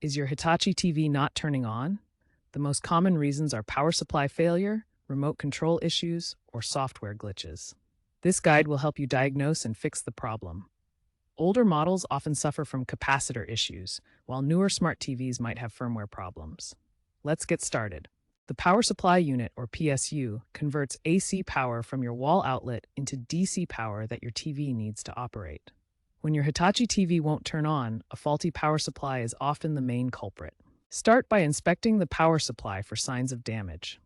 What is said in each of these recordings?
Is your Hitachi TV not turning on? The most common reasons are power supply failure, remote control issues, or software glitches. This guide will help you diagnose and fix the problem. Older models often suffer from capacitor issues, while newer smart TVs might have firmware problems. Let's get started. The power supply unit, or PSU, converts AC power from your wall outlet into DC power that your TV needs to operate. When your Hitachi TV won't turn on, a faulty power supply is often the main culprit. Start by inspecting the power supply for signs of damage.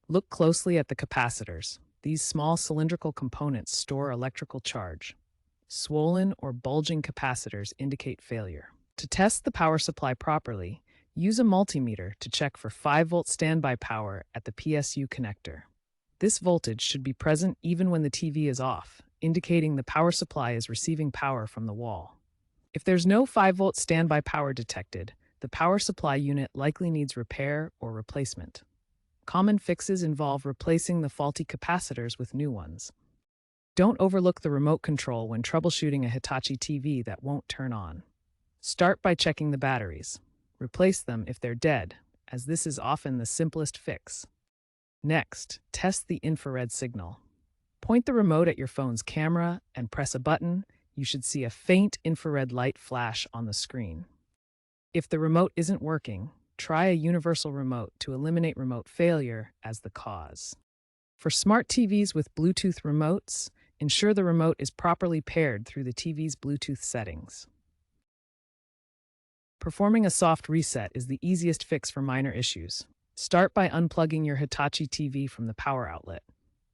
Look closely at the capacitors. These small cylindrical components store electrical charge. Swollen or bulging capacitors indicate failure. To test the power supply properly, use a multimeter to check for 5-volt standby power at the PSU connector. This voltage should be present even when the TV is off, indicating the power supply is receiving power from the wall. If there's no 5-volt standby power detected, the power supply unit likely needs repair or replacement. Common fixes involve replacing the faulty capacitors with new ones. Don't overlook the remote control when troubleshooting a Hitachi TV that won't turn on. Start by checking the batteries. Replace them if they're dead, as this is often the simplest fix. Next, test the infrared signal. Point the remote at your phone's camera and press a button. You should see a faint infrared light flash on the screen. If the remote isn't working, try a universal remote to eliminate remote failure as the cause. For smart TVs with Bluetooth remotes, ensure the remote is properly paired through the TV's Bluetooth settings. Performing a soft reset is the easiest fix for minor issues. Start by unplugging your Hitachi TV from the power outlet.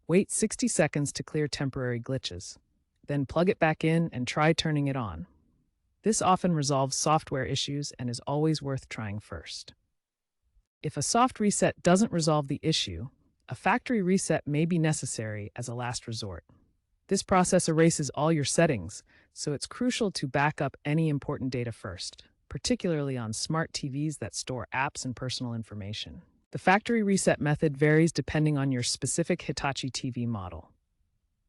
Wait 60 seconds to clear temporary glitches. Then plug it back in and try turning it on. This often resolves software issues and is always worth trying first. If a soft reset doesn't resolve the issue, a factory reset may be necessary as a last resort. This process erases all your settings, so it's crucial to back up any important data first, particularly on smart TVs that store apps and personal information. The factory reset method varies depending on your specific Hitachi TV model.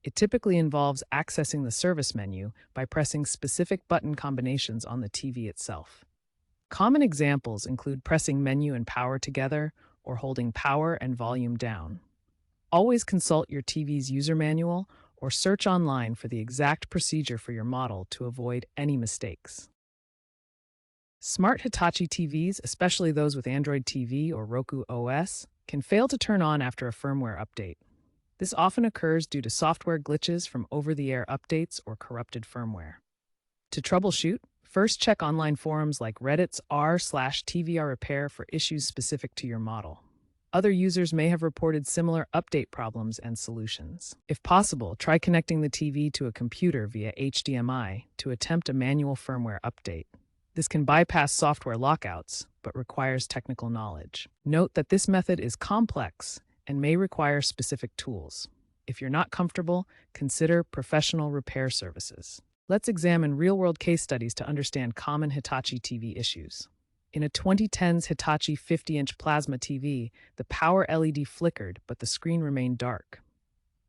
It typically involves accessing the service menu by pressing specific button combinations on the TV itself. Common examples include pressing menu and power together or holding power and volume down. Always consult your TV's user manual or search online for the exact procedure for your model to avoid any mistakes. Smart Hitachi TVs, especially those with Android TV or Roku OS, can fail to turn on after a firmware update. This often occurs due to software glitches from over-the-air updates or corrupted firmware. To troubleshoot, first check online forums like Reddit's r/TVR repair for issues specific to your model. Other users may have reported similar update problems and solutions. If possible, try connecting the TV to a computer via HDMI to attempt a manual firmware update. This can bypass software lockouts, but requires technical knowledge. Note that this method is complex and may require specific tools. If you're not comfortable, consider professional repair services. Let's examine real-world case studies to understand common Hitachi TV issues. In a 2010s Hitachi 50-inch plasma TV, the power LED flickered, but the screen remained dark.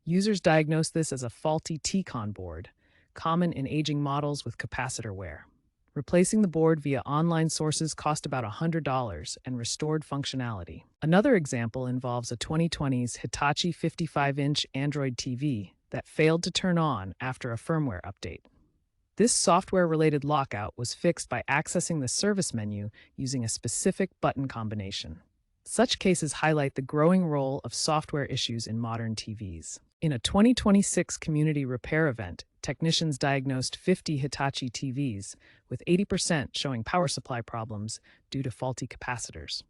Users diagnosed this as a faulty T-con board, common in aging models with capacitor wear. Replacing the board via online sources cost about $100 and restored functionality. Another example involves a 2020s Hitachi 55-inch Android TV that failed to turn on after a firmware update. This software-related lockout was fixed by accessing the service menu using a specific button combination. Such cases highlight the growing role of software issues in modern TVs. In a 2026 community repair event, technicians diagnosed 50 Hitachi TVs, with 80% showing power supply problems due to faulty capacitors.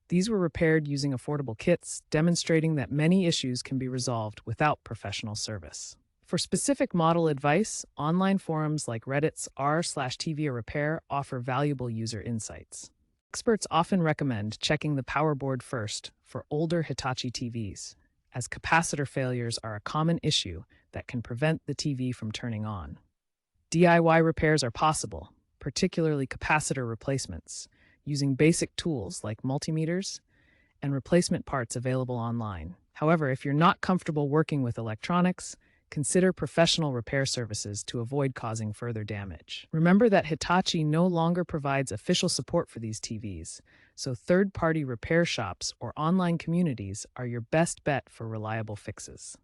These were repaired using affordable kits, demonstrating that many issues can be resolved without professional service. For specific model advice, online forums like Reddit's r/TV repair offer valuable user insights. Experts often recommend checking the power board first for older Hitachi TVs, as capacitor failures are a common issue that can prevent the TV from turning on. DIY repairs are possible, particularly capacitor replacements, using basic tools like multimeters and replacement parts available online. However, if you're not comfortable working with electronics, consider professional repair services to avoid causing further damage. Remember that Hitachi no longer provides official support for these TVs, so third-party repair shops or online communities are your best bet for reliable fixes.